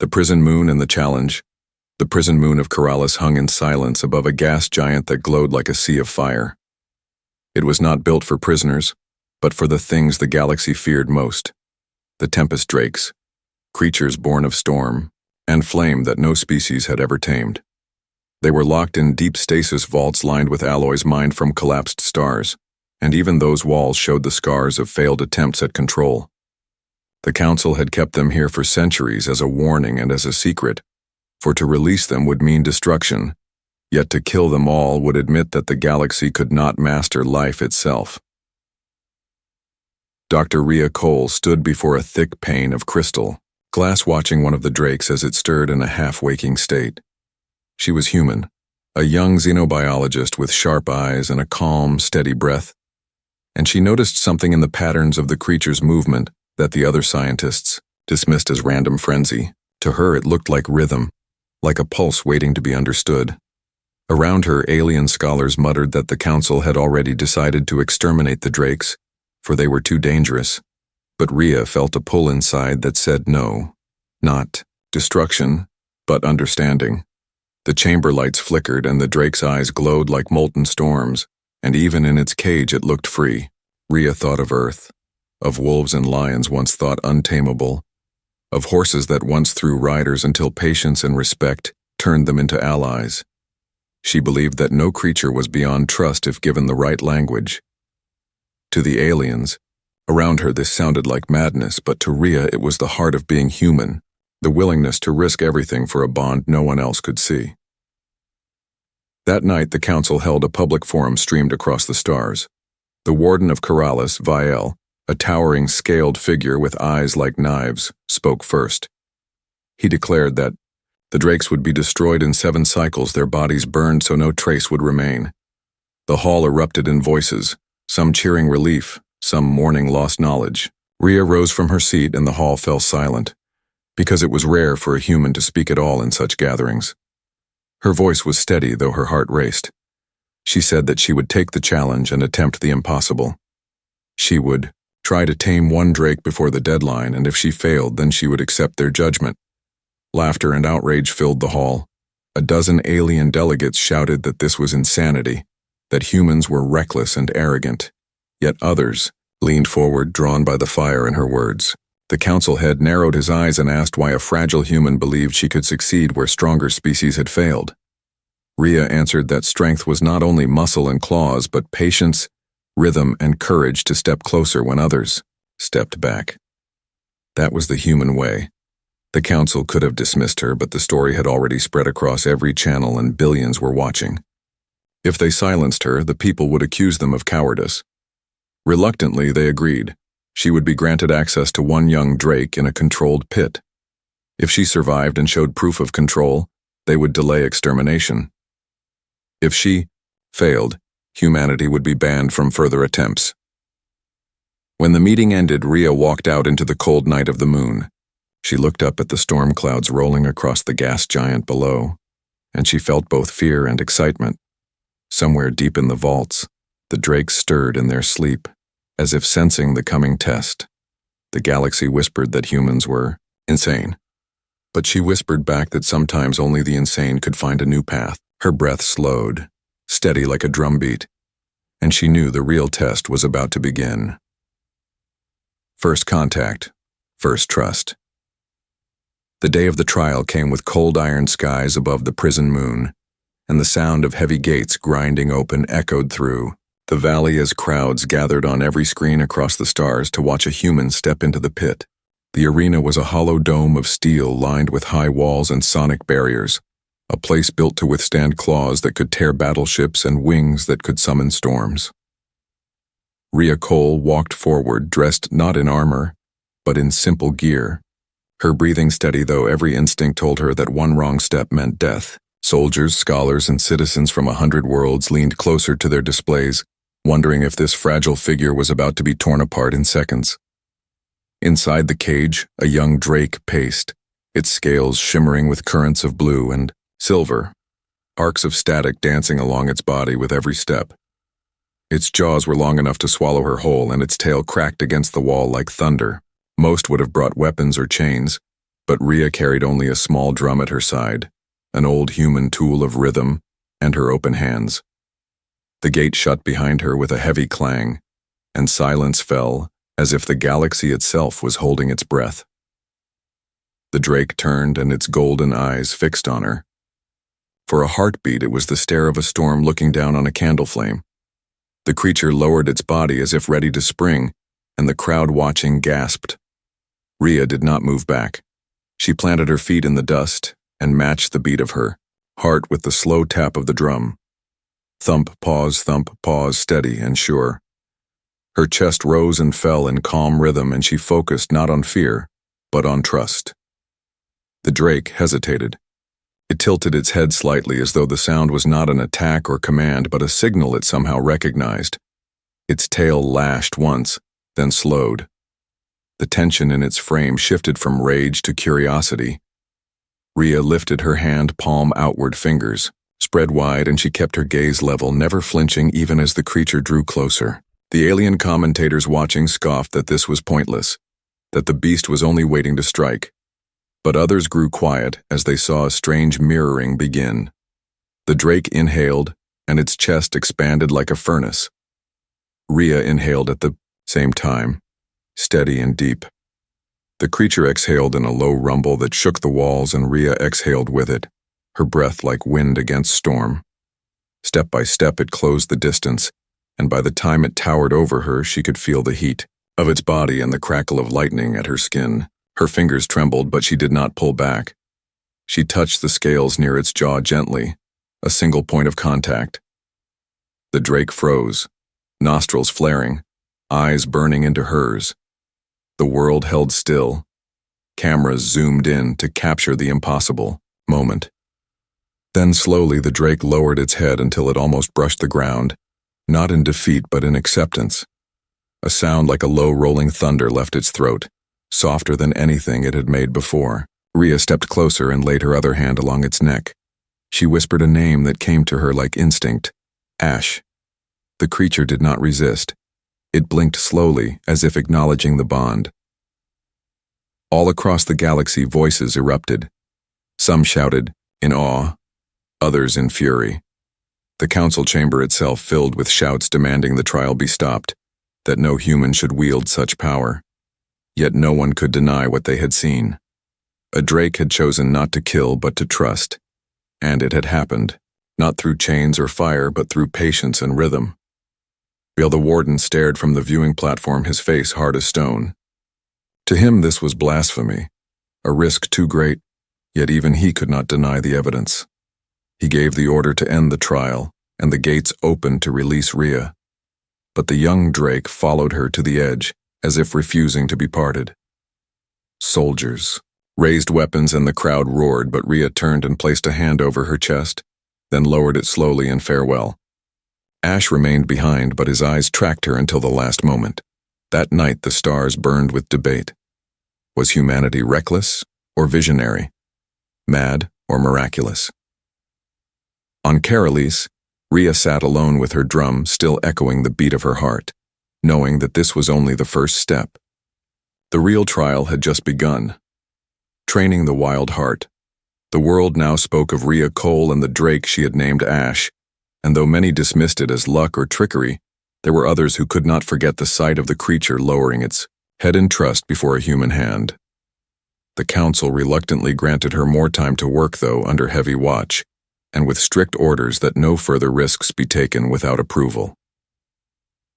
The prison moon and the challenge. The prison moon of Corrales hung in silence above a gas giant that glowed like a sea of fire. It was not built for prisoners, but for the things the galaxy feared most. The tempest drakes, creatures born of storm, and flame that no species had ever tamed. They were locked in deep stasis vaults lined with alloys mined from collapsed stars, and even those walls showed the scars of failed attempts at control. The Council had kept them here for centuries as a warning and as a secret, for to release them would mean destruction, yet to kill them all would admit that the galaxy could not master life itself. Dr. Rhea Cole stood before a thick pane of crystal, glass watching one of the drakes as it stirred in a half-waking state. She was human, a young xenobiologist with sharp eyes and a calm, steady breath, and she noticed something in the patterns of the creature's movement that the other scientists dismissed as random frenzy. To her it looked like rhythm, like a pulse waiting to be understood. Around her, alien scholars muttered that the Council had already decided to exterminate the drakes, for they were too dangerous. But Rhea felt a pull inside that said no, not destruction, but understanding. The chamber lights flickered and the drake's eyes glowed like molten storms, and even in its cage it looked free. Rhea thought of Earth, of wolves and lions once thought untamable, of horses that once threw riders until patience and respect turned them into allies. She believed that no creature was beyond trust if given the right language. To the aliens, around her this sounded like madness, but to Rhea it was the heart of being human, the willingness to risk everything for a bond no one else could see. That night the Council held a public forum streamed across the stars. The Warden of Corrales, Viel, a towering scaled figure with eyes like knives, spoke first. He declared that the drakes would be destroyed in 7 cycles, their bodies burned so no trace would remain. The hall erupted in voices, some cheering relief, some mourning lost knowledge. Rhea rose from her seat and the hall fell silent, because it was rare for a human to speak at all in such gatherings. Her voice was steady, though her heart raced. She said that she would take the challenge and attempt the impossible. She would try to tame one drake before the deadline, and if she failed, then she would accept their judgment. Laughter and outrage filled the hall. A dozen alien delegates shouted that this was insanity, that humans were reckless and arrogant. Yet others leaned forward, drawn by the fire in her words. The Council head narrowed his eyes and asked why a fragile human believed she could succeed where stronger species had failed. Rhea answered that strength was not only muscle and claws, but patience, rhythm, and courage to step closer when others stepped back. That was the human way. The Council could have dismissed her, but the story had already spread across every channel and billions were watching. If they silenced her, the people would accuse them of cowardice. Reluctantly, they agreed. She would be granted access to one young drake in a controlled pit. If she survived and showed proof of control, they would delay extermination. If she failed, humanity would be banned from further attempts. When the meeting ended, Rhea walked out into the cold night of the moon. She looked up at the storm clouds rolling across the gas giant below, and she felt both fear and excitement. Somewhere deep in the vaults, the drakes stirred in their sleep, as if sensing the coming test. The galaxy whispered that humans were insane. But she whispered back that sometimes only the insane could find a new path. Her breath slowed, steady like a drumbeat, and she knew the real test was about to begin. First contact, first trust. The day of the trial came with cold iron skies above the prison moon, and the sound of heavy gates grinding open echoed through the valley as crowds gathered on every screen across the stars to watch a human step into the pit. The arena was a hollow dome of steel lined with high walls and sonic barriers, a place built to withstand claws that could tear battleships and wings that could summon storms. Rhea Cole walked forward, dressed not in armor, but in simple gear, her breathing steady though every instinct told her that one wrong step meant death. Soldiers, scholars, and citizens from 100 worlds leaned closer to their displays, wondering if this fragile figure was about to be torn apart in seconds. Inside the cage, a young drake paced, its scales shimmering with currents of blue and silver, arcs of static dancing along its body with every step. Its jaws were long enough to swallow her whole, and its tail cracked against the wall like thunder. Most would have brought weapons or chains, But Rhea carried only a small drum at her side, an old human tool of rhythm, and her open hands. The gate shut behind her with a heavy clang, and silence fell as if the galaxy itself was holding its breath. The drake turned and its golden eyes fixed on her. For a heartbeat, it was the stare of a storm looking down on a candle flame. The creature lowered its body as if ready to spring, and the crowd watching gasped. Rhea did not move back. She planted her feet in the dust and matched the beat of her heart with the slow tap of the drum. Thump, pause, steady and sure. Her chest rose and fell in calm rhythm, and she focused not on fear, but on trust. The drake hesitated. It tilted its head slightly as though the sound was not an attack or command, but a signal it somehow recognized. Its tail lashed once, then slowed. The tension in its frame shifted from rage to curiosity. Rhea lifted her hand palm outward, fingers spread wide, and she kept her gaze level, never flinching even as the creature drew closer. The alien commentators watching scoffed that this was pointless, that the beast was only waiting to strike. But others grew quiet as they saw a strange mirroring begin. The drake inhaled, and its chest expanded like a furnace. Rhea inhaled at the same time, steady and deep. The creature exhaled in a low rumble that shook the walls, and Rhea exhaled with it, her breath like wind against storm. Step by step it closed the distance, and by the time it towered over her, she could feel the heat of its body and the crackle of lightning at her skin. Her fingers trembled, but she did not pull back. She touched the scales near its jaw gently, a single point of contact. The drake froze, nostrils flaring, eyes burning into hers. The world held still. Cameras zoomed in to capture the impossible moment. Then slowly the drake lowered its head until it almost brushed the ground, not in defeat but in acceptance. A sound like a low rolling thunder left its throat, softer than anything it had made before. Rhea stepped closer and laid her other hand along its neck. She whispered a name that came to her like instinct, Ash. The creature did not resist. It blinked slowly, as if acknowledging the bond. All across the galaxy, voices erupted. Some shouted, in awe, others in fury. The council chamber itself filled with shouts demanding the trial be stopped, that no human should wield such power. Yet no one could deny what they had seen. A drake had chosen not to kill but to trust, and it had happened, not through chains or fire but through patience and rhythm. While the warden stared from the viewing platform, his face hard as stone. To him this was blasphemy, a risk too great, yet even he could not deny the evidence. He gave the order to end the trial, and the gates opened to release Rhea. But the young drake followed her to the edge, as if refusing to be parted. Soldiers raised weapons and the crowd roared, but Rhea turned and placed a hand over her chest, then lowered it slowly in farewell. Ash remained behind, but his eyes tracked her until the last moment. That night the stars burned with debate. Was humanity reckless or visionary? Mad or miraculous? On Carolis, Rhea sat alone with her drum still echoing the beat of her heart, knowing that this was only the first step. The real trial had just begun. Training the wild heart. The world now spoke of Rhea Cole and the drake she had named Ash, and though many dismissed it as luck or trickery, there were others who could not forget the sight of the creature lowering its head in trust before a human hand. The council reluctantly granted her more time to work, though, under heavy watch, and with strict orders that no further risks be taken without approval.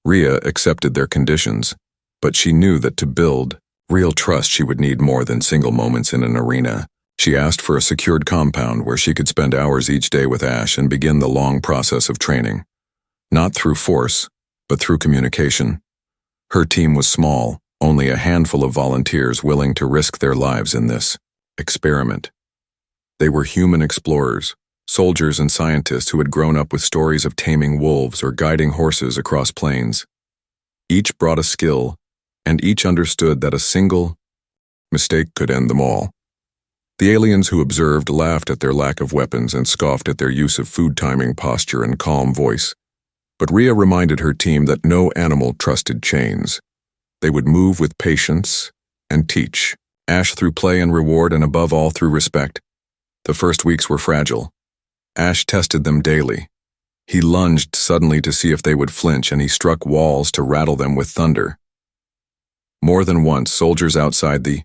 Rhea accepted their conditions, but she knew that to build real trust she would need more than single moments in an arena. She asked for a secured compound where she could spend hours each day with Ash and begin the long process of training. Not through force, but through communication. Her team was small, only a handful of volunteers willing to risk their lives in this experiment. They were human explorers, soldiers and scientists who had grown up with stories of taming wolves or guiding horses across plains. Each brought a skill, and each understood that a single mistake could end them all. The aliens who observed laughed at their lack of weapons and scoffed at their use of food timing, posture, and calm voice. But Rhea reminded her team that no animal trusted chains. They would move with patience and teach. Ash through play and reward, and above all through respect. The first weeks were fragile. Ash tested them daily. He lunged suddenly to see if they would flinch, and he struck walls to rattle them with thunder. More than once, soldiers outside the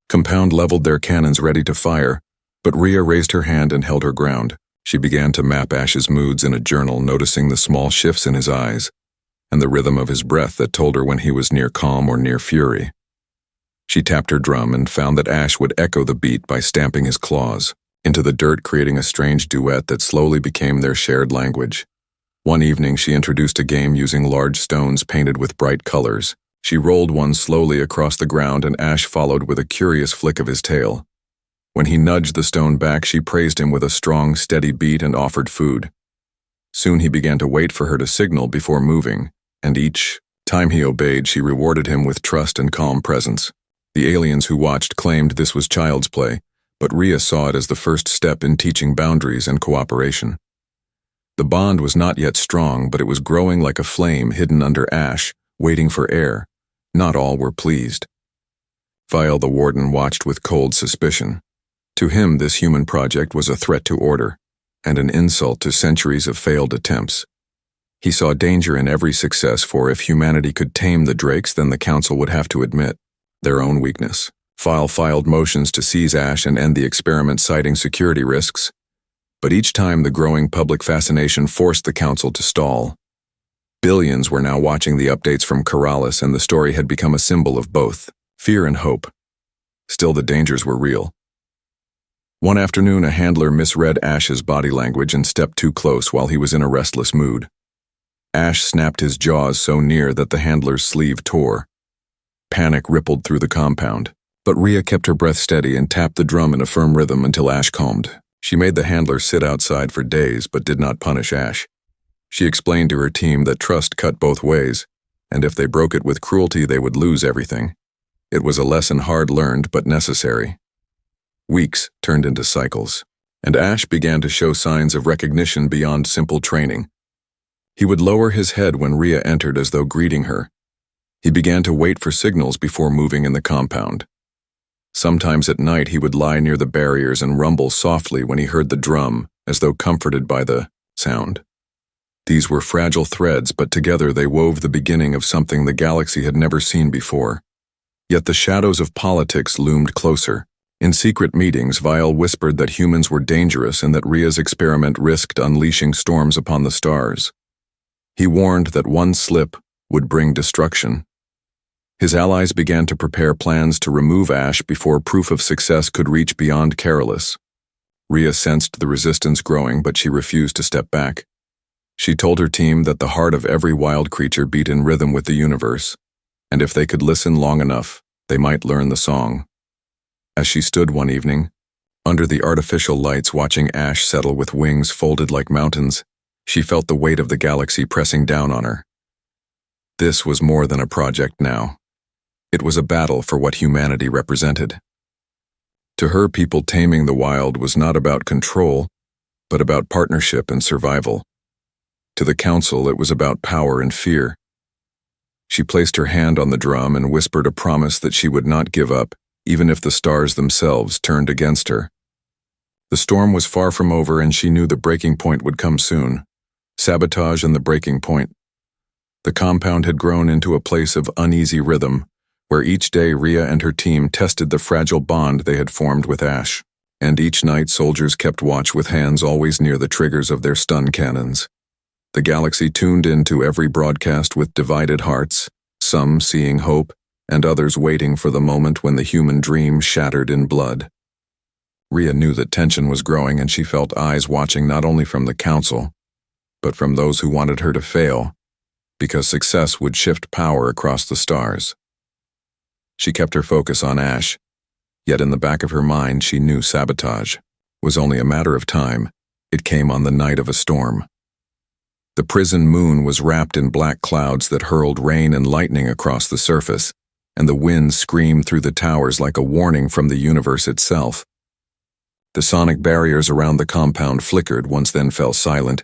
compound leveled their cannons ready to fire, but Rhea raised her hand and held her ground. She began to map Ash's moods in a journal, noticing the small shifts in his eyes and the rhythm of his breath that told her when he was near calm or near fury. She tapped her drum and found that Ash would echo the beat by stamping his claws into the dirt, creating a strange duet that slowly became their shared language. One evening, she introduced a game using large stones painted with bright colors. She rolled one slowly across the ground, and Ash followed with a curious flick of his tail. When he nudged the stone back, she praised him with a strong, steady beat and offered food. Soon he began to wait for her to signal before moving, and each time he obeyed, she rewarded him with trust and calm presence. The aliens who watched claimed this was child's play, but Rhea saw it as the first step in teaching boundaries and cooperation. The bond was not yet strong, but it was growing like a flame hidden under ash, waiting for air. Not all were pleased. Vial the warden watched with cold suspicion. To him, this human project was a threat to order, and an insult to centuries of failed attempts. He saw danger in every success, for if humanity could tame the drakes, then the council would have to admit their own weakness. Vial filed motions to seize Ash and end the experiment, citing security risks, but each time the growing public fascination forced the council to stall. Billions were now watching the updates from Corrales, and the story had become a symbol of both fear and hope. Still, the dangers were real. One afternoon, a handler misread Ash's body language and stepped too close while he was in a restless mood. Ash snapped his jaws so near that the handler's sleeve tore. Panic rippled through the compound, but Rhea kept her breath steady and tapped the drum in a firm rhythm until Ash calmed. She made the handler sit outside for days, but did not punish Ash. She explained to her team that trust cut both ways, and if they broke it with cruelty, they would lose everything. It was a lesson hard learned but necessary. Weeks turned into cycles, and Ash began to show signs of recognition beyond simple training. He would lower his head when Rhea entered as though greeting her. He began to wait for signals before moving in the compound. Sometimes at night he would lie near the barriers and rumble softly when he heard the drum, as though comforted by the sound. These were fragile threads, but together they wove the beginning of something the galaxy had never seen before. Yet the shadows of politics loomed closer. In secret meetings, Vial whispered that humans were dangerous and that Rhea's experiment risked unleashing storms upon the stars. He warned that one slip would bring destruction. His allies began to prepare plans to remove Ash before proof of success could reach beyond Corrales. Rhea sensed the resistance growing, but she refused to step back. She told her team that the heart of every wild creature beat in rhythm with the universe, and if they could listen long enough, they might learn the song. As she stood one evening, under the artificial lights watching Ash settle with wings folded like mountains, she felt the weight of the galaxy pressing down on her. This was more than a project now. It was a battle for what humanity represented. To her, people taming the wild was not about control, but about partnership and survival. To the council, it was about power and fear. She placed her hand on the drum and whispered a promise that she would not give up, even if the stars themselves turned against her. The storm was far from over, and she knew the breaking point would come soon. Sabotage and the breaking point. The compound had grown into a place of uneasy rhythm, where each day Rhea and her team tested the fragile bond they had formed with Ash, and each night soldiers kept watch with hands always near the triggers of their stun cannons. The galaxy tuned into every broadcast with divided hearts, some seeing hope, and others waiting for the moment when the human dream shattered in blood. Rhea knew that tension was growing, and she felt eyes watching not only from the council, but from those who wanted her to fail, because success would shift power across the stars. She kept her focus on Ash, yet in the back of her mind she knew sabotage was only a matter of time. It came on the night of a storm. The prison moon was wrapped in black clouds that hurled rain and lightning across the surface, and the wind screamed through the towers like a warning from the universe itself. The sonic barriers around the compound flickered, once then fell silent,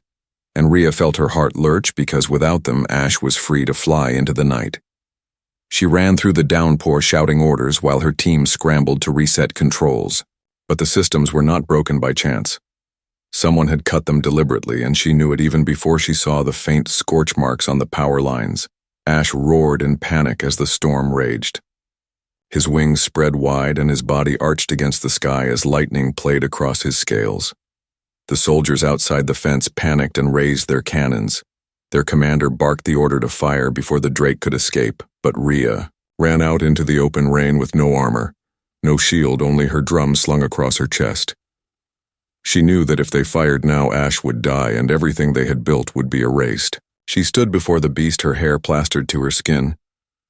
and Rhea felt her heart lurch because without them, Ash was free to fly into the night. She ran through the downpour shouting orders while her team scrambled to reset controls. But the systems were not broken by chance. Someone had cut them deliberately, and she knew it even before she saw the faint scorch marks on the power lines. Ash roared in panic as the storm raged. His wings spread wide and his body arched against the sky as lightning played across his scales. The soldiers outside the fence panicked and raised their cannons. Their commander barked the order to fire before the Drake could escape, but Rhea ran out into the open rain with no armor, no shield, only her drum slung across her chest. She knew that if they fired now, Ash would die and everything they had built would be erased. She stood before the beast, her hair plastered to her skin,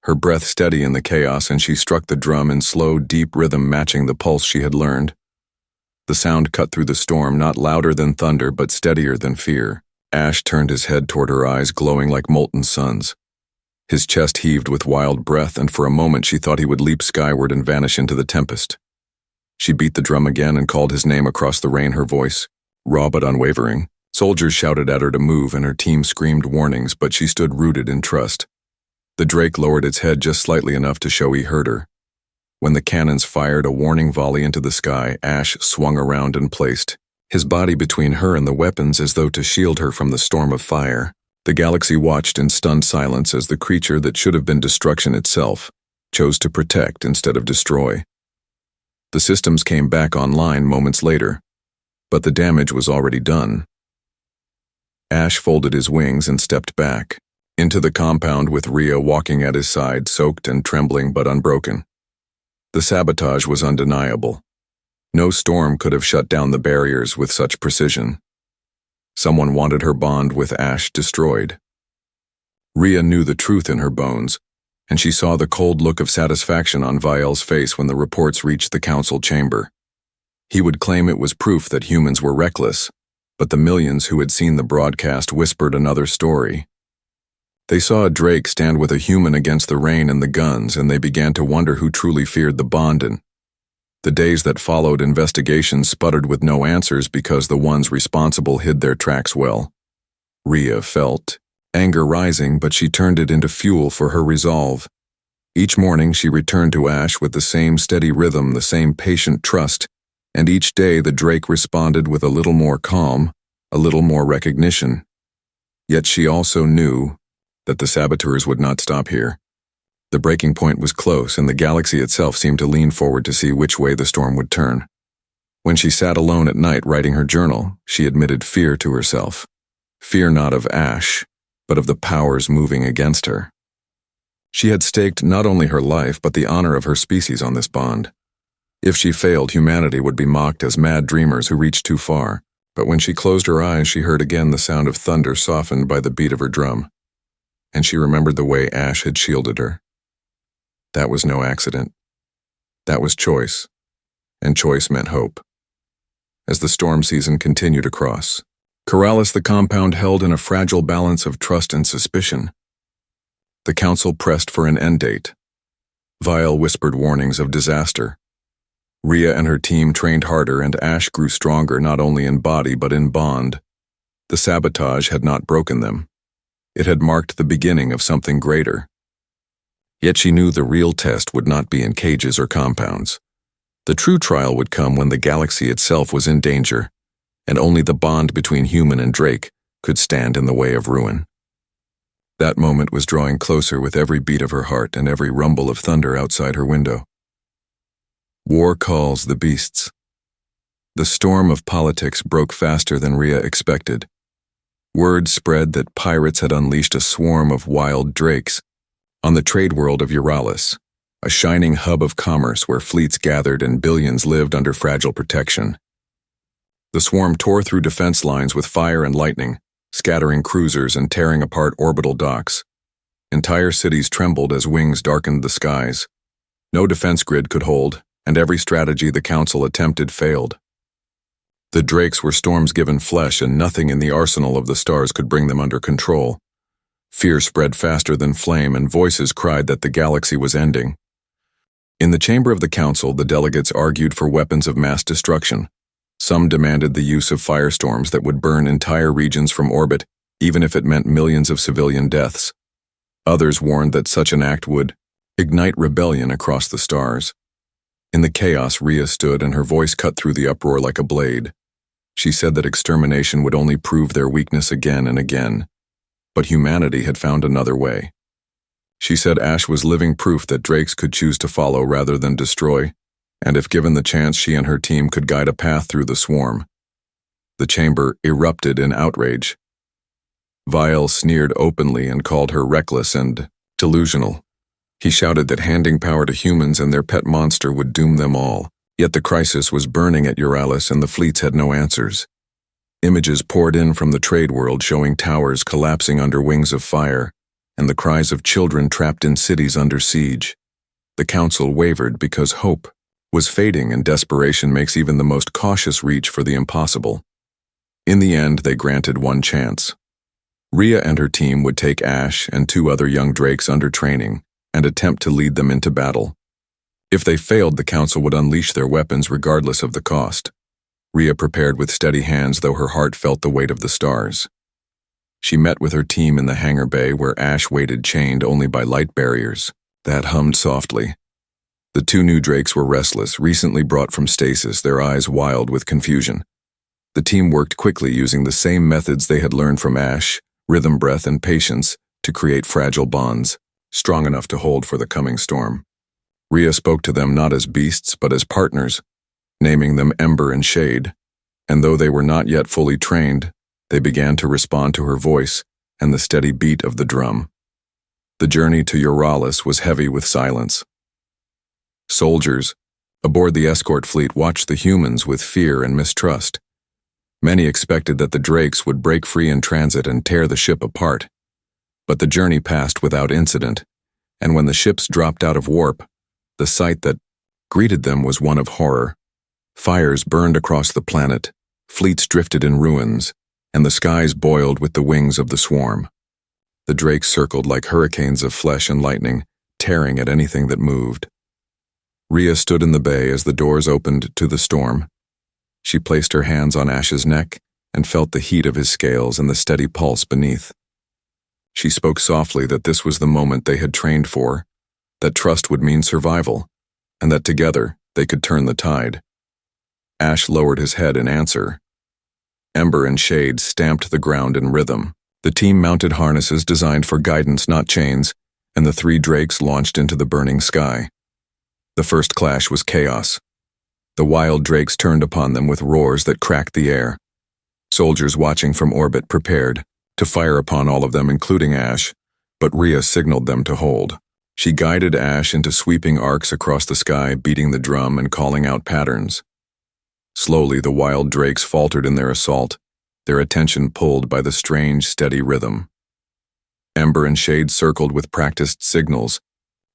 her breath steady in the chaos, and she struck the drum in slow, deep rhythm matching the pulse she had learned. The sound cut through the storm, not louder than thunder, but steadier than fear. Ash turned his head toward her eyes, glowing like molten suns. His chest heaved with wild breath, and for a moment she thought he would leap skyward and vanish into the tempest. She beat the drum again and called his name across the rain, her voice raw but unwavering. Soldiers shouted at her to move, and her team screamed warnings, but she stood rooted in trust. The Drake lowered its head just slightly enough to show he heard her. When the cannons fired a warning volley into the sky, Ash swung around and placed his body between her and the weapons as though to shield her from the storm of fire. The galaxy watched in stunned silence as the creature that should have been destruction itself chose to protect instead of destroy. The systems came back online moments later, but the damage was already done. Ash folded his wings and stepped back into the compound with Rhea walking at his side, soaked and trembling but unbroken. The sabotage was undeniable. No storm could have shut down the barriers with such precision. Someone wanted her bond with Ash destroyed. Rhea knew the truth in her bones, and she saw the cold look of satisfaction on Vial's face when the reports reached the council chamber. He would claim it was proof that humans were reckless, but the millions who had seen the broadcast whispered another story. They saw a Drake stand with a human against the rain and the guns, and they began to wonder who truly feared the Bondin. The days that followed, investigations sputtered with no answers because the ones responsible hid their tracks well. Rhea felt anger rising, but she turned it into fuel for her resolve. Each morning she returned to Ash with the same steady rhythm, the same patient trust, and each day the Drake responded with a little more calm, a little more recognition. Yet she also knew that the saboteurs would not stop here. The breaking point was close, and the galaxy itself seemed to lean forward to see which way the storm would turn. When she sat alone at night writing her journal, she admitted fear to herself. Fear not of Ash, but of the powers moving against her. She had staked not only her life, but the honor of her species on this bond. If she failed, humanity would be mocked as mad dreamers who reached too far. But when she closed her eyes, she heard again the sound of thunder softened by the beat of her drum. And she remembered the way Ash had shielded her. That was no accident. That was choice, and choice meant hope. As the storm season continued across, Corrales the compound held in a fragile balance of trust and suspicion. The council pressed for an end date. Vial whispered warnings of disaster. Rhea and her team trained harder, and Ash grew stronger not only in body but in bond. The sabotage had not broken them. It had marked the beginning of something greater. Yet she knew the real test would not be in cages or compounds. The true trial would come when the galaxy itself was in danger, and only the bond between human and Drake could stand in the way of ruin. That moment was drawing closer with every beat of her heart and every rumble of thunder outside her window. War calls the beasts. The storm of politics broke faster than Rhea expected. Word spread that pirates had unleashed a swarm of wild drakes on the trade world of Euralis, a shining hub of commerce where fleets gathered and billions lived under fragile protection. The swarm tore through defense lines with fire and lightning, scattering cruisers and tearing apart orbital docks. Entire cities trembled as wings darkened the skies. No defense grid could hold, and every strategy the Council attempted failed. The Drakes were storms given flesh, and nothing in the arsenal of the stars could bring them under control. Fear spread faster than flame, and voices cried that the galaxy was ending. In the chamber of the Council, the delegates argued for weapons of mass destruction. Some demanded the use of firestorms that would burn entire regions from orbit, even if it meant millions of civilian deaths. Others warned that such an act would ignite rebellion across the stars. In the chaos, Rhea stood and her voice cut through the uproar like a blade. She said that extermination would only prove their weakness again and again, but humanity had found another way. She said Ash was living proof that drakes could choose to follow rather than destroy, and if given the chance, she and her team could guide a path through the swarm. The chamber erupted in outrage. Vile sneered openly and called her reckless and delusional. He shouted that handing power to humans and their pet monster would doom them all, yet the crisis was burning at Euralis and the fleets had no answers. Images poured in from the trade world showing towers collapsing under wings of fire, and the cries of children trapped in cities under siege. The council wavered because hope was fading and desperation makes even the most cautious reach for the impossible. In the end, they granted one chance. Rhea and her team would take Ash and 2 other young drakes under training and attempt to lead them into battle. If they failed, the council would unleash their weapons regardless of the cost. Rhea prepared with steady hands, though her heart felt the weight of the stars. She met with her team in the hangar bay where Ash waited, chained only by light barriers that hummed softly. The 2 new drakes were restless, recently brought from stasis, their eyes wild with confusion. The team worked quickly using the same methods they had learned from Ash, rhythm, breath, and patience, to create fragile bonds, strong enough to hold for the coming storm. Rhea spoke to them not as beasts but as partners, naming them Ember and Shade, and though they were not yet fully trained, they began to respond to her voice and the steady beat of the drum. The journey to Euralis was heavy with silence. Soldiers aboard the escort fleet watched the humans with fear and mistrust. Many expected that the drakes would break free in transit and tear the ship apart. But the journey passed without incident, and when the ships dropped out of warp, the sight that greeted them was one of horror. Fires burned across the planet, fleets drifted in ruins, and the skies boiled with the wings of the swarm. The drakes circled like hurricanes of flesh and lightning, tearing at anything that moved. Rhea stood in the bay as the doors opened to the storm. She placed her hands on Ash's neck and felt the heat of his scales and the steady pulse beneath. She spoke softly that this was the moment they had trained for, that trust would mean survival, and that together they could turn the tide. Ash lowered his head in answer. Ember and Shade stamped the ground in rhythm. The team mounted harnesses designed for guidance, not chains, and the 3 drakes launched into the burning sky. The first clash was chaos. The wild drakes turned upon them with roars that cracked the air. Soldiers watching from orbit prepared to fire upon all of them, including Ash, but Rhea signaled them to hold. She guided Ash into sweeping arcs across the sky, beating the drum and calling out patterns. Slowly, the wild drakes faltered in their assault, their attention pulled by the strange, steady rhythm. Ember and Shade circled with practiced signals,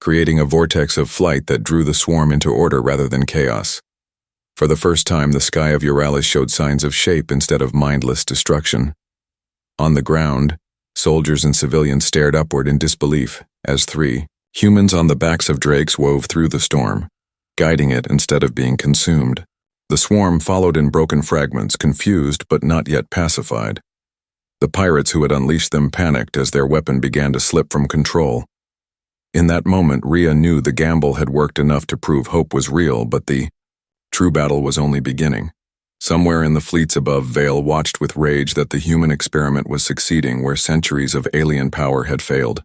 creating a vortex of flight that drew the swarm into order rather than chaos. For the first time, the sky of Euralis showed signs of shape instead of mindless destruction. On the ground, soldiers and civilians stared upward in disbelief as 3 humans on the backs of drakes wove through the storm, guiding it instead of being consumed. The swarm followed in broken fragments, confused but not yet pacified. The pirates who had unleashed them panicked as their weapon began to slip from control. In that moment, Rhea knew the gamble had worked enough to prove hope was real, but the true battle was only beginning. Somewhere in the fleets above, Vale watched with rage that the human experiment was succeeding where centuries of alien power had failed.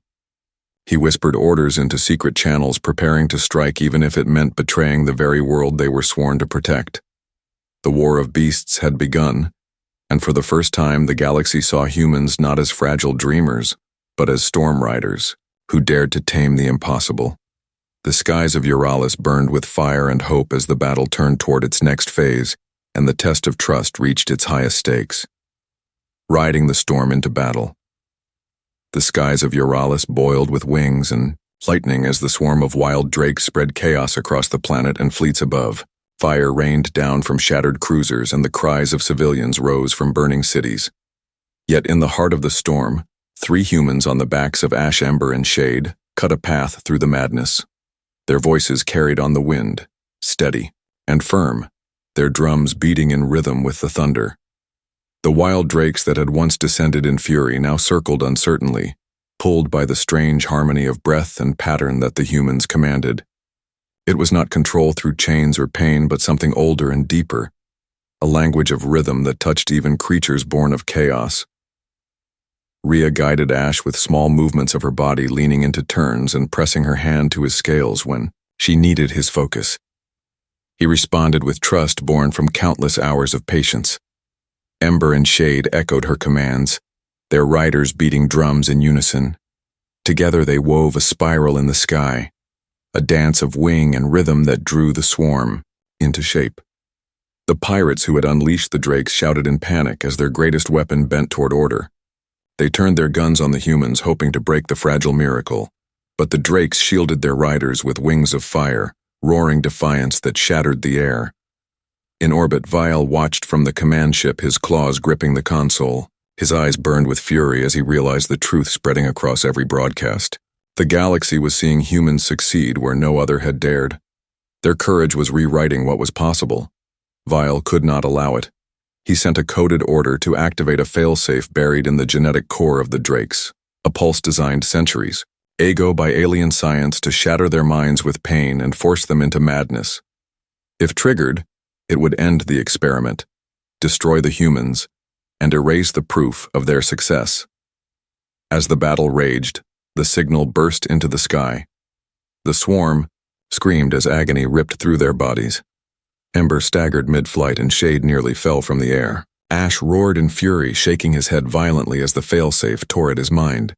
He whispered orders into secret channels, preparing to strike even if it meant betraying the very world they were sworn to protect. The War of Beasts had begun, and for the first time the galaxy saw humans not as fragile dreamers, but as storm riders who dared to tame the impossible. The skies of Euralis burned with fire and hope as the battle turned toward its next phase, and the test of trust reached its highest stakes. Riding the storm into battle. The skies of Euralis boiled with wings and lightning as the swarm of wild drakes spread chaos across the planet and fleets above. Fire rained down from shattered cruisers and the cries of civilians rose from burning cities. Yet in the heart of the storm, 3 humans on the backs of Ash, Ember, and Shade cut a path through the madness. Their voices carried on the wind, steady and firm, their drums beating in rhythm with the thunder. The wild drakes that had once descended in fury now circled uncertainly, pulled by the strange harmony of breath and pattern that the humans commanded. It was not control through chains or pain, but something older and deeper, a language of rhythm that touched even creatures born of chaos. Rhea guided Ash with small movements of her body, leaning into turns and pressing her hand to his scales when she needed his focus. He responded with trust born from countless hours of patience. Ember and Shade echoed her commands, their riders beating drums in unison. Together they wove a spiral in the sky, a dance of wing and rhythm that drew the swarm into shape. The pirates who had unleashed the drakes shouted in panic as their greatest weapon bent toward order. They turned their guns on the humans, hoping to break the fragile miracle, but the drakes shielded their riders with wings of fire, roaring defiance that shattered the air. In orbit, Vile watched from the command ship, his claws gripping the console. His eyes burned with fury as he realized the truth spreading across every broadcast. The galaxy was seeing humans succeed where no other had dared. Their courage was rewriting what was possible. Vile could not allow it. He sent a coded order to activate a failsafe buried in the genetic core of the drakes, a pulse designed centuries ago by alien science to shatter their minds with pain and force them into madness. If triggered, it would end the experiment, destroy the humans, and erase the proof of their success. As the battle raged, the signal burst into the sky. The swarm screamed as agony ripped through their bodies. Ember staggered mid-flight and Shade nearly fell from the air. Ash roared in fury, shaking his head violently as the failsafe tore at his mind.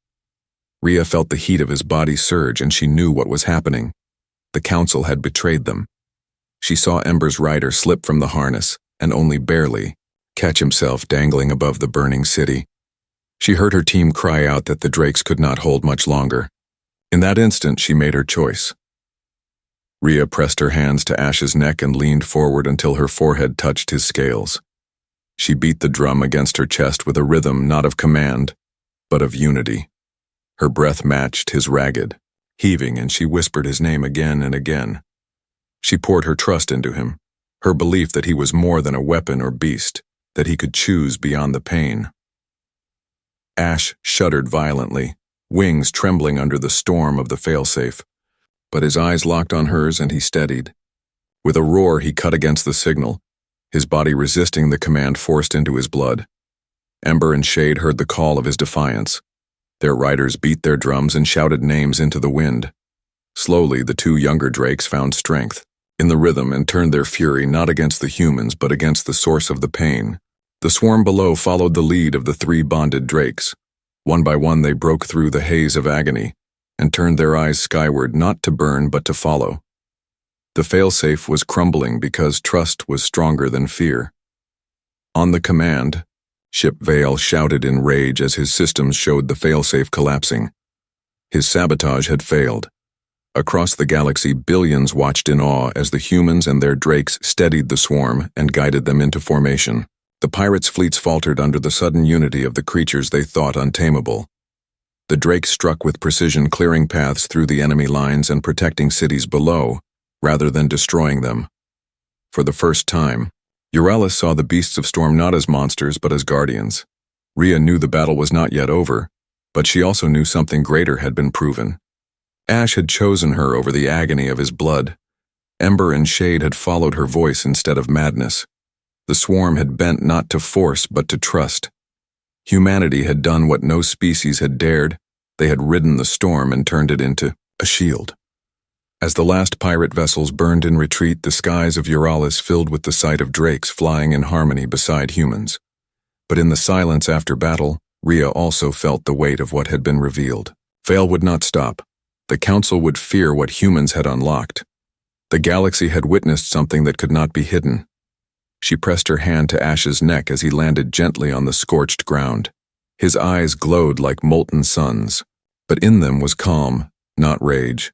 Rhea felt the heat of his body surge, and she knew what was happening. The Council had betrayed them. She saw Ember's rider slip from the harness, and only barely catch himself dangling above the burning city. She heard her team cry out that the drakes could not hold much longer. In that instant, she made her choice. Rhea pressed her hands to Ash's neck and leaned forward until her forehead touched his scales. She beat the drum against her chest with a rhythm not of command, but of unity. Her breath matched his ragged heaving, and she whispered his name again and again. She poured her trust into him, her belief that he was more than a weapon or beast, that he could choose beyond the pain. Ash shuddered violently, wings trembling under the storm of the failsafe. But his eyes locked on hers and he steadied. With a roar, he cut against the signal, his body resisting the command forced into his blood. Ember and Shade heard the call of his defiance. Their riders beat their drums and shouted names into the wind. Slowly, the two younger drakes found strength in the rhythm and turned their fury not against the humans but against the source of the pain. The swarm below followed the lead of the three bonded drakes. One by one, they broke through the haze of agony and turned their eyes skyward, not to burn but to follow. The failsafe was crumbling because trust was stronger than fear. On the command, Ship Vale shouted in rage as his systems showed the failsafe collapsing. His sabotage had failed. Across the galaxy, billions watched in awe as the humans and their drakes steadied the swarm and guided them into formation. The pirates' fleets faltered under the sudden unity of the creatures they thought untamable. The drakes struck with precision, clearing paths through the enemy lines and protecting cities below, rather than destroying them. For the first time, Euryalus saw the beasts of storm not as monsters but as guardians. Rhea knew the battle was not yet over, but she also knew something greater had been proven. Ash had chosen her over the agony of his blood. Ember and Shade had followed her voice instead of madness. The swarm had bent not to force but to trust. Humanity had done what no species had dared. They had ridden the storm and turned it into a shield. As the last pirate vessels burned in retreat, the skies of Euryalus filled with the sight of drakes flying in harmony beside humans. But in the silence after battle, Rhea also felt the weight of what had been revealed. Vale would not stop. The Council would fear what humans had unlocked. The galaxy had witnessed something that could not be hidden. She pressed her hand to Ash's neck as he landed gently on the scorched ground. His eyes glowed like molten suns, but in them was calm, not rage.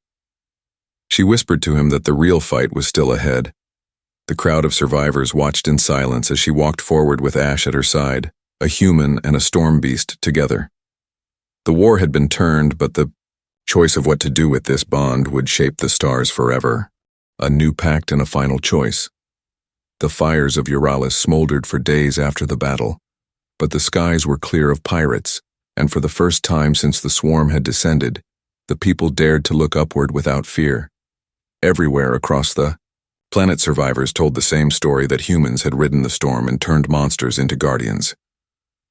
She whispered to him that the real fight was still ahead. The crowd of survivors watched in silence as she walked forward with Ash at her side, a human and a storm beast together. The war had been turned, but the choice of what to do with this bond would shape the stars forever. A new pact and a final choice. The fires of Euryalus smoldered for days after the battle, but the skies were clear of pirates, and for the first time since the swarm had descended, the people dared to look upward without fear. Everywhere across the planet, survivors told the same story, that humans had ridden the storm and turned monsters into guardians.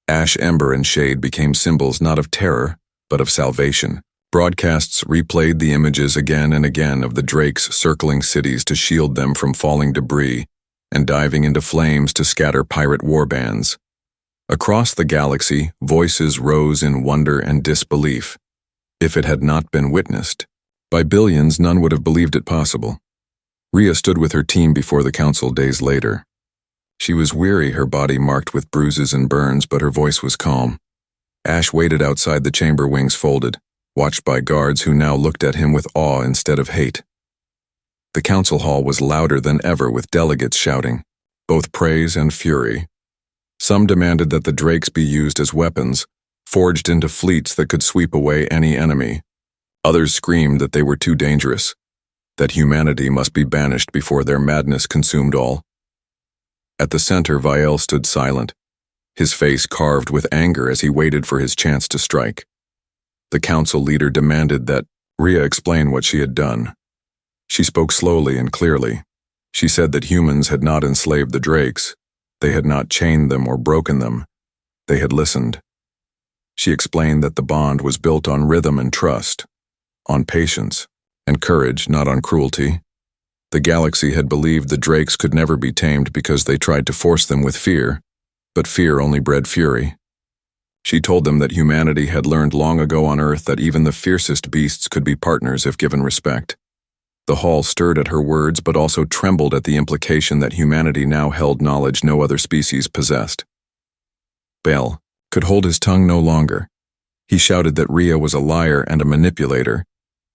Ash, Ember, and Shade became symbols not of terror, but of salvation. Broadcasts replayed the images again and again of the drakes circling cities to shield them from falling debris and diving into flames to scatter pirate warbands. Across the galaxy, voices rose in wonder and disbelief. If it had not been witnessed by billions, none would have believed it possible. Rhea stood with her team before the council days later. She was weary, her body marked with bruises and burns, but her voice was calm. Ash waited outside the chamber, wings folded, watched by guards who now looked at him with awe instead of hate. The council hall was louder than ever, with delegates shouting, both praise and fury. Some demanded that the drakes be used as weapons, forged into fleets that could sweep away any enemy. Others screamed that they were too dangerous, that humanity must be banished before their madness consumed all. At the center, Viel stood silent, his face carved with anger as he waited for his chance to strike. The council leader demanded that Rhea explain what she had done. She spoke slowly and clearly. She said that humans had not enslaved the drakes. They had not chained them or broken them. They had listened. She explained that the bond was built on rhythm and trust, on patience and courage, not on cruelty. The galaxy had believed the drakes could never be tamed because they tried to force them with fear, but fear only bred fury. She told them that humanity had learned long ago on Earth that even the fiercest beasts could be partners if given respect. The hall stirred at her words, but also trembled at the implication that humanity now held knowledge no other species possessed. Bell could hold his tongue no longer. He shouted that Rhea was a liar and a manipulator.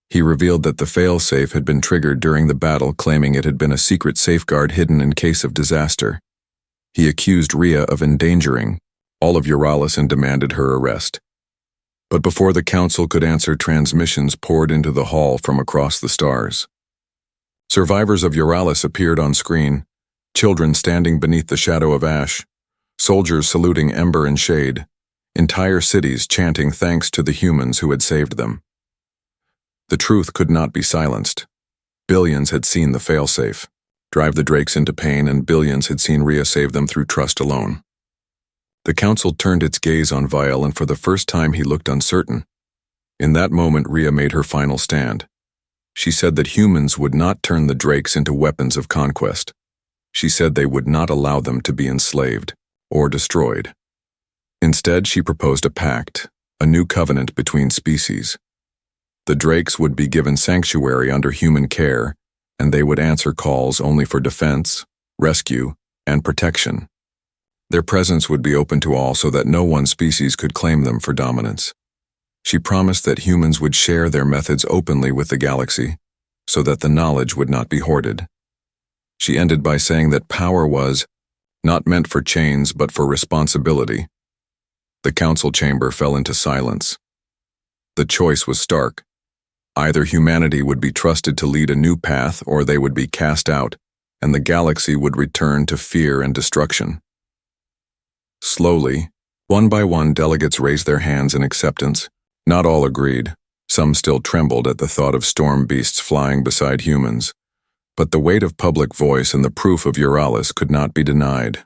He revealed that the failsafe had been triggered during the battle, claiming it had been a secret safeguard hidden in case of disaster. He accused Rhea of endangering all of Euralis and demanded her arrest. But before the council could answer, transmissions poured into the hall from across the stars. Survivors of Euralis appeared on screen, children standing beneath the shadow of Ash, soldiers saluting Ember and Shade, entire cities chanting thanks to the humans who had saved them. The truth could not be silenced. Billions had seen the failsafe drive the drakes into pain, and billions had seen Rhea save them through trust alone. The council turned its gaze on Viel, and for the first time he looked uncertain. In that moment, Rhea made her final stand. She said that humans would not turn the drakes into weapons of conquest. She said they would not allow them to be enslaved or destroyed. Instead, she proposed a pact, a new covenant between species. The drakes would be given sanctuary under human care, and they would answer calls only for defense, rescue, and protection. Their presence would be open to all so that no one species could claim them for dominance. She promised that humans would share their methods openly with the galaxy, so that the knowledge would not be hoarded. She ended by saying that power was not meant for chains but for responsibility. The council chamber fell into silence. The choice was stark. Either humanity would be trusted to lead a new path, or they would be cast out, and the galaxy would return to fear and destruction. Slowly, one by one, delegates raised their hands in acceptance. Not all agreed. Some still trembled at the thought of storm beasts flying beside humans. But the weight of public voice and the proof of Euralis could not be denied.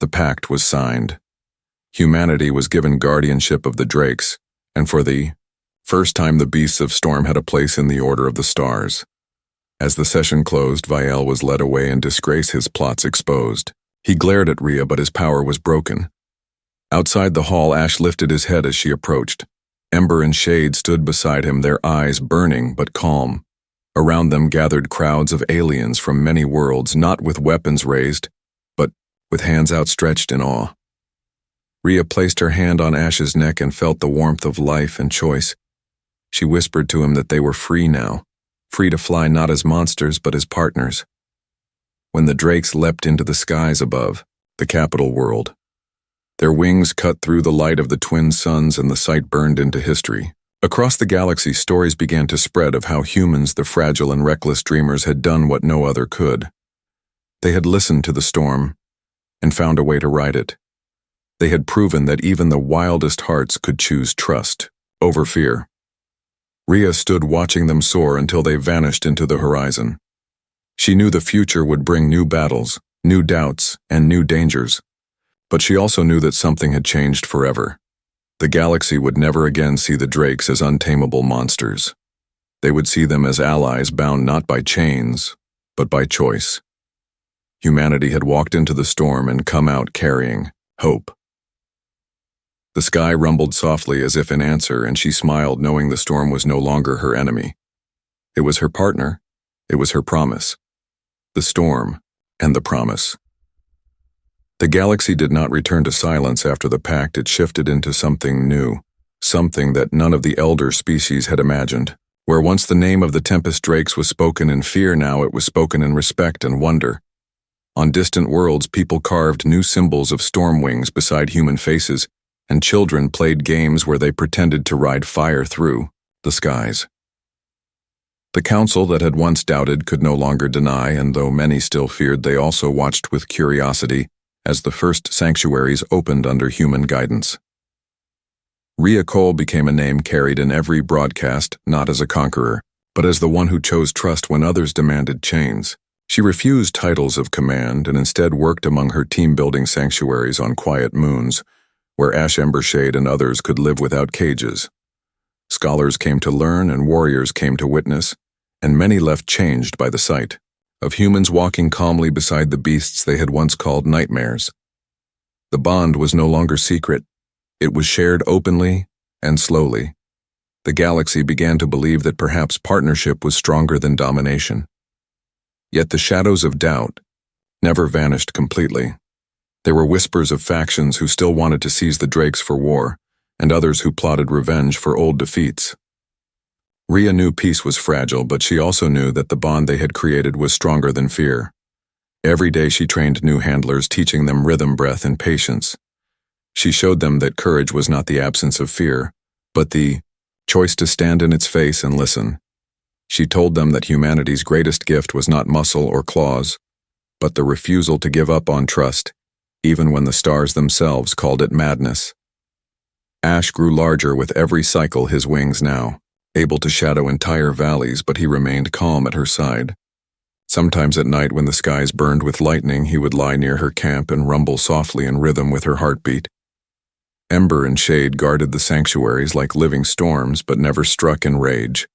The pact was signed. Humanity was given guardianship of the drakes, and for the first time the beasts of storm had a place in the order of the stars. As the session closed, Viel was led away in disgrace, his plots exposed. He glared at Rhea, but his power was broken. Outside the hall, Ash lifted his head as she approached. Ember and Shade stood beside him, their eyes burning but calm. Around them gathered crowds of aliens from many worlds, not with weapons raised, but with hands outstretched in awe. Rhea placed her hand on Ash's neck and felt the warmth of life and choice. She whispered to him that they were free now, free to fly not as monsters but as partners. When the drakes leapt into the skies above, the capital world, their wings cut through the light of the twin suns, and the sight burned into history. Across the galaxy, stories began to spread of how humans, the fragile and reckless dreamers, had done what no other could. They had listened to the storm and found a way to ride it. They had proven that even the wildest hearts could choose trust over fear. Rhea stood watching them soar until they vanished into the horizon. She knew the future would bring new battles, new doubts, and new dangers. But she also knew that something had changed forever. The galaxy would never again see the Drakes as untamable monsters. They would see them as allies bound not by chains, but by choice. Humanity had walked into the storm and come out carrying hope. The sky rumbled softly as if in answer, and she smiled, knowing the storm was no longer her enemy. It was her partner. It was her promise. The storm and the promise. The galaxy did not return to silence after the pact. It shifted into something new, something that none of the elder species had imagined. Where once the name of the Tempest Drakes was spoken in fear, now it was spoken in respect and wonder. On distant worlds, people carved new symbols of storm wings beside human faces, and children played games where they pretended to ride fire through the skies. The council that had once doubted could no longer deny, and though many still feared, they also watched with curiosity as the first sanctuaries opened under human guidance. Rhea Cole became a name carried in every broadcast, not as a conqueror, but as the one who chose trust when others demanded chains. She refused titles of command and instead worked among her team-building sanctuaries on quiet moons, where Ash Embershade and others could live without cages. Scholars came to learn and warriors came to witness, and many left changed by the sight of humans walking calmly beside the beasts they had once called nightmares. The bond was no longer secret. It was shared openly and slowly. The galaxy began to believe that perhaps partnership was stronger than domination. Yet the shadows of doubt never vanished completely. There were whispers of factions who still wanted to seize the Drakes for war, and others who plotted revenge for old defeats. Rhea knew peace was fragile, but she also knew that the bond they had created was stronger than fear. Every day she trained new handlers, teaching them rhythm, breath, and patience. She showed them that courage was not the absence of fear, but the choice to stand in its face and listen. She told them that humanity's greatest gift was not muscle or claws, but the refusal to give up on trust, even when the stars themselves called it madness. Ash grew larger with every cycle, his wings now, able to shadow entire valleys, but he remained calm at her side. Sometimes at night when the skies burned with lightning, he would lie near her camp and rumble softly in rhythm with her heartbeat. Ember and Shade guarded the sanctuaries like living storms, but never struck in rage.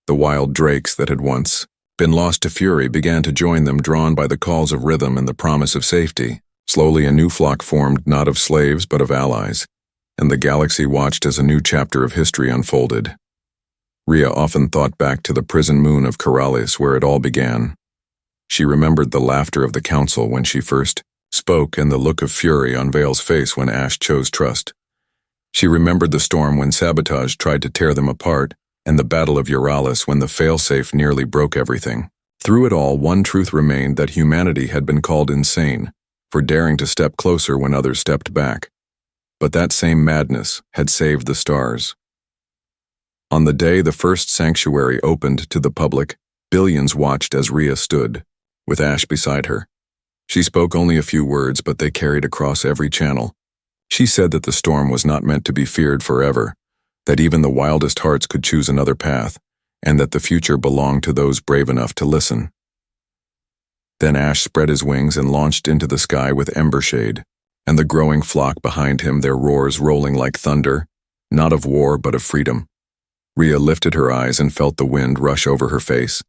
The wild Drakes that had once been lost to fury began to join them, drawn by the calls of rhythm and the promise of safety. Slowly a new flock formed, not of slaves but of allies, and the galaxy watched as a new chapter of history unfolded. Rhea often thought back to the prison moon of Corellis where it all began. She remembered the laughter of the council when she first spoke and the look of fury on Vale's face when Ash chose trust. She remembered the storm when sabotage tried to tear them apart, and the battle of Euralis when the failsafe nearly broke everything. Through it all, one truth remained: that humanity had been called insane for daring to step closer when others stepped back. But that same madness had saved the stars. On the day the first sanctuary opened to the public, billions watched as Rhea stood, with Ash beside her. She spoke only a few words, but they carried across every channel. She said that the storm was not meant to be feared forever, that even the wildest hearts could choose another path, and that the future belonged to those brave enough to listen. Then Ash spread his wings and launched into the sky with Embershade, and the growing flock behind him, their roars rolling like thunder, not of war but of freedom. Rhea lifted her eyes and felt the wind rush over her face.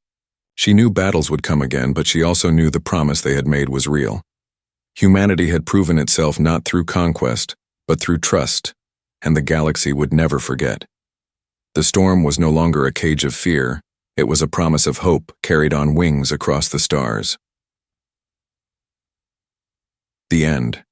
She knew battles would come again, but she also knew the promise they had made was real. Humanity had proven itself not through conquest, but through trust, and the galaxy would never forget. The storm was no longer a cage of fear, it was a promise of hope carried on wings across the stars. The end.